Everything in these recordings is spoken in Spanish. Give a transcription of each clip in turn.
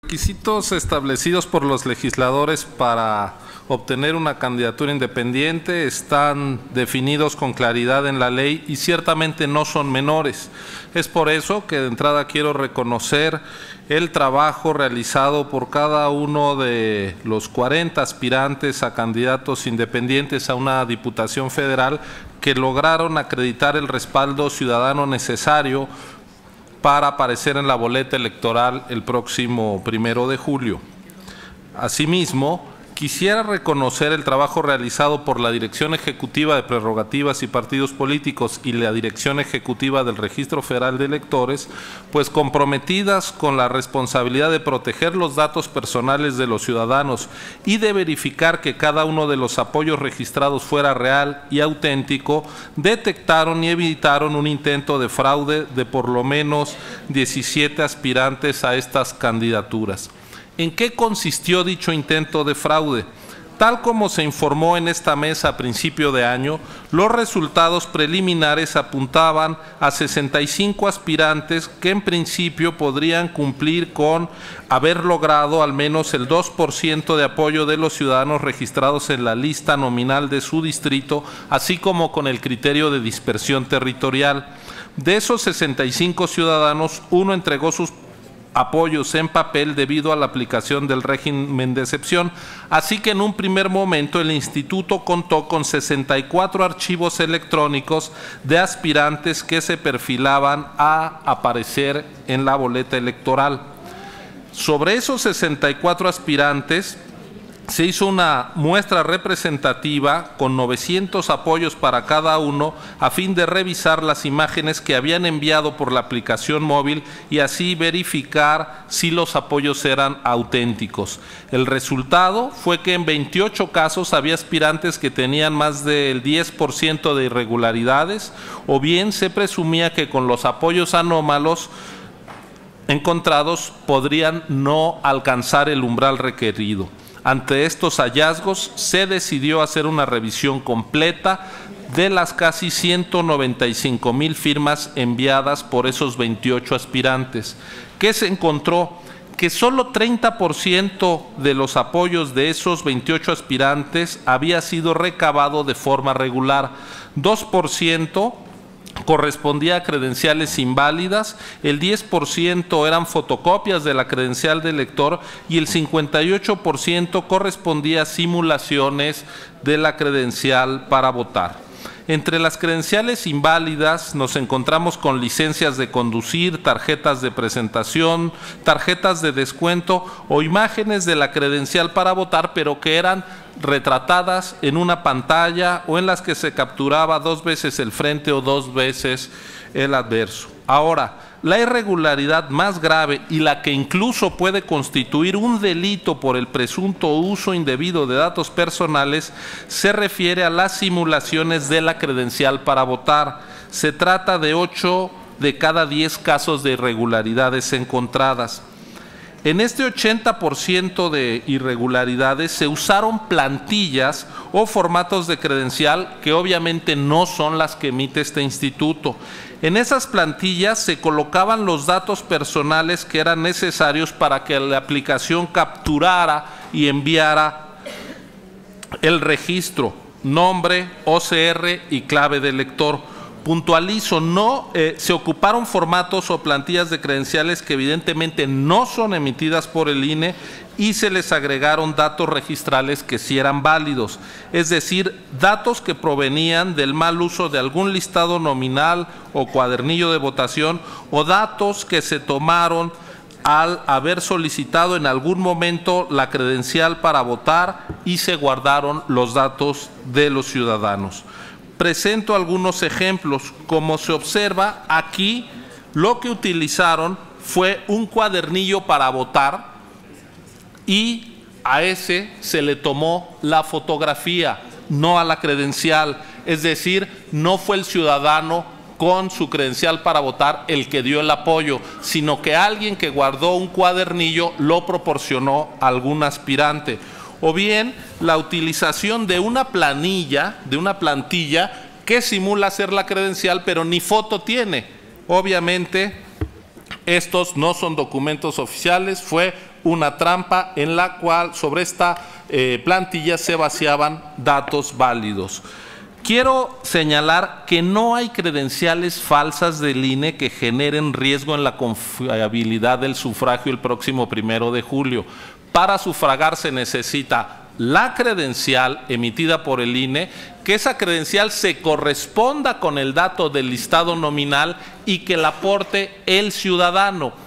Requisitos establecidos por los legisladores para obtener una candidatura independiente están definidos con claridad en la ley y ciertamente no son menores. Es por eso que de entrada quiero reconocer el trabajo realizado por cada uno de los 40 aspirantes a candidatos independientes a una diputación federal que lograron acreditar el respaldo ciudadano necesario para aparecer en la boleta electoral el próximo 1 de julio. Asimismo, quisiera reconocer el trabajo realizado por la Dirección Ejecutiva de Prerrogativas y Partidos Políticos y la Dirección Ejecutiva del Registro Federal de Electores, pues comprometidas con la responsabilidad de proteger los datos personales de los ciudadanos y de verificar que cada uno de los apoyos registrados fuera real y auténtico, detectaron y evitaron un intento de fraude de por lo menos 17 aspirantes a estas candidaturas. ¿En qué consistió dicho intento de fraude? Tal como se informó en esta mesa a principio de año, los resultados preliminares apuntaban a 65 aspirantes que en principio podrían cumplir con haber logrado al menos el 2% de apoyo de los ciudadanos registrados en la lista nominal de su distrito, así como con el criterio de dispersión territorial. De esos 65 ciudadanos, uno entregó sus apoyos en papel debido a la aplicación del régimen de excepción, así que en un primer momento el instituto contó con 64 archivos electrónicos de aspirantes que se perfilaban a aparecer en la boleta electoral. Sobre esos 64 aspirantes se hizo una muestra representativa con 900 apoyos para cada uno a fin de revisar las imágenes que habían enviado por la aplicación móvil y así verificar si los apoyos eran auténticos. El resultado fue que en 28 casos había aspirantes que tenían más del 10% de irregularidades o bien se presumía que con los apoyos anómalos encontrados podrían no alcanzar el umbral requerido. Ante estos hallazgos, se decidió hacer una revisión completa de las casi 195,000 firmas enviadas por esos 28 aspirantes. ¿Qué se encontró? Que solo 30% de los apoyos de esos 28 aspirantes había sido recabado de forma regular, 2% correspondía a credenciales inválidas, el 10% eran fotocopias de la credencial del elector y el 58% correspondía a simulaciones de la credencial para votar. Entre las credenciales inválidas nos encontramos con licencias de conducir, tarjetas de presentación, tarjetas de descuento o imágenes de la credencial para votar, pero que eran retratadas en una pantalla o en las que se capturaba 2 veces el frente o 2 veces el adverso. Ahora, la irregularidad más grave y la que incluso puede constituir un delito por el presunto uso indebido de datos personales se refiere a las simulaciones de la credencial para votar. Se trata de 8 de cada 10 casos de irregularidades encontradas. En este 80% de irregularidades se usaron plantillas o formatos de credencial que obviamente no son las que emite este instituto. En esas plantillas se colocaban los datos personales que eran necesarios para que la aplicación capturara y enviara el registro, nombre, OCR y clave de elector. Puntualizo, no se ocuparon formatos o plantillas de credenciales que evidentemente no son emitidas por el INE y se les agregaron datos registrales que sí eran válidos, es decir, datos que provenían del mal uso de algún listado nominal o cuadernillo de votación o datos que se tomaron al haber solicitado en algún momento la credencial para votar y se guardaron los datos de los ciudadanos. Presento algunos ejemplos. Como se observa aquí, lo que utilizaron fue un cuadernillo para votar y a ese se le tomó la fotografía, no a la credencial. Es decir, no fue el ciudadano con su credencial para votar el que dio el apoyo, sino que alguien que guardó un cuadernillo lo proporcionó a algún aspirante. O bien la utilización de una plantilla que simula ser la credencial, pero ni foto tiene. Obviamente, estos no son documentos oficiales, fue una trampa en la cual sobre esta plantilla se vaciaban datos válidos. Quiero señalar que no hay credenciales falsas del INE que generen riesgo en la confiabilidad del sufragio el próximo 1 de julio. Para sufragar se necesita la credencial emitida por el INE, que esa credencial se corresponda con el dato del listado nominal y que la aporte el ciudadano.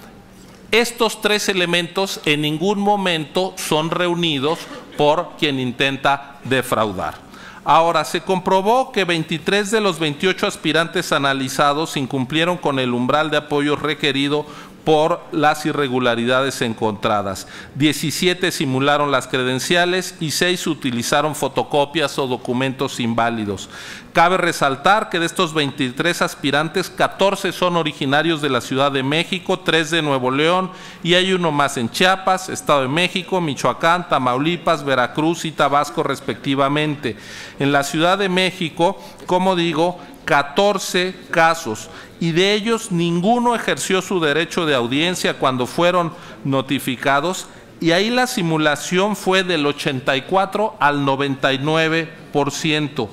Estos tres elementos en ningún momento son reunidos por quien intenta defraudar. Ahora, se comprobó que 23 de los 28 aspirantes analizados incumplieron con el umbral de apoyo requerido por las irregularidades encontradas. 17 simularon las credenciales y 6 utilizaron fotocopias o documentos inválidos. Cabe resaltar que de estos 23 aspirantes, 14 son originarios de la Ciudad de México, 3 de Nuevo León y hay uno más en Chiapas, Estado de México, Michoacán, Tamaulipas, Veracruz y Tabasco respectivamente. En la Ciudad de México, como digo, 14 casos, y de ellos ninguno ejerció su derecho de audiencia cuando fueron notificados, y ahí la simulación fue del 84 al 99%.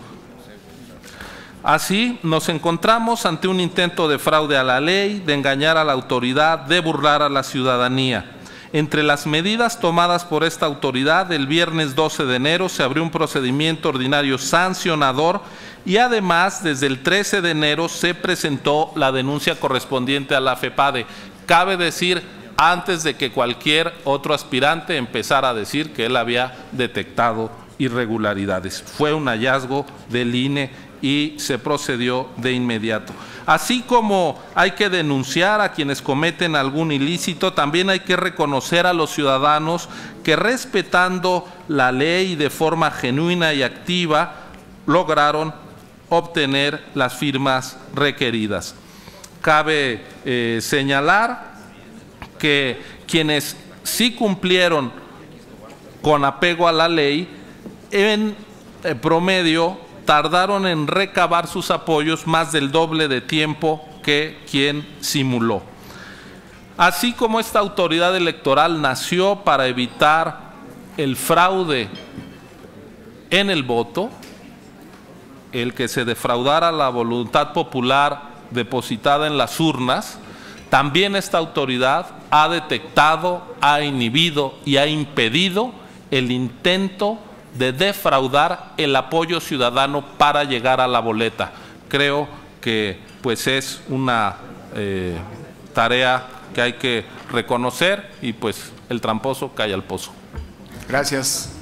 Así nos encontramos ante un intento de fraude a la ley, de engañar a la autoridad, de burlar a la ciudadanía. Entre las medidas tomadas por esta autoridad, el viernes 12 de enero se abrió un procedimiento ordinario sancionador y además desde el 13 de enero se presentó la denuncia correspondiente a la FEPADE. Cabe decir, antes de que cualquier otro aspirante empezara a decir que él había detectado irregularidades. Fue un hallazgo del INE y se procedió de inmediato. Así como hay que denunciar a quienes cometen algún ilícito, también hay que reconocer a los ciudadanos que respetando la ley de forma genuina y activa lograron obtener las firmas requeridas. Cabe señalar que quienes sí cumplieron con apego a la ley, en promedio tardaron en recabar sus apoyos más del doble de tiempo que quien simuló. Así como esta autoridad electoral nació para evitar el fraude en el voto, el que se defraudara la voluntad popular depositada en las urnas, también esta autoridad ha detectado, ha inhibido y ha impedido el intento de defraudar el apoyo ciudadano para llegar a la boleta. Creo que pues es una tarea que hay que reconocer y pues el tramposo cae al pozo. Gracias.